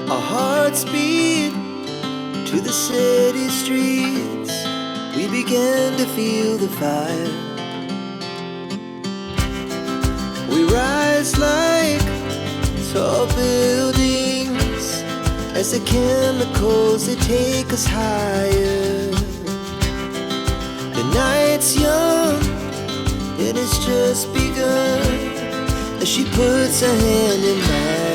Our hearts beat to the city streets. We began to feel the fire. We rise like tall buildings as the chemicals, they take us higher. The night's young and it's just begun as she puts her hand in mine.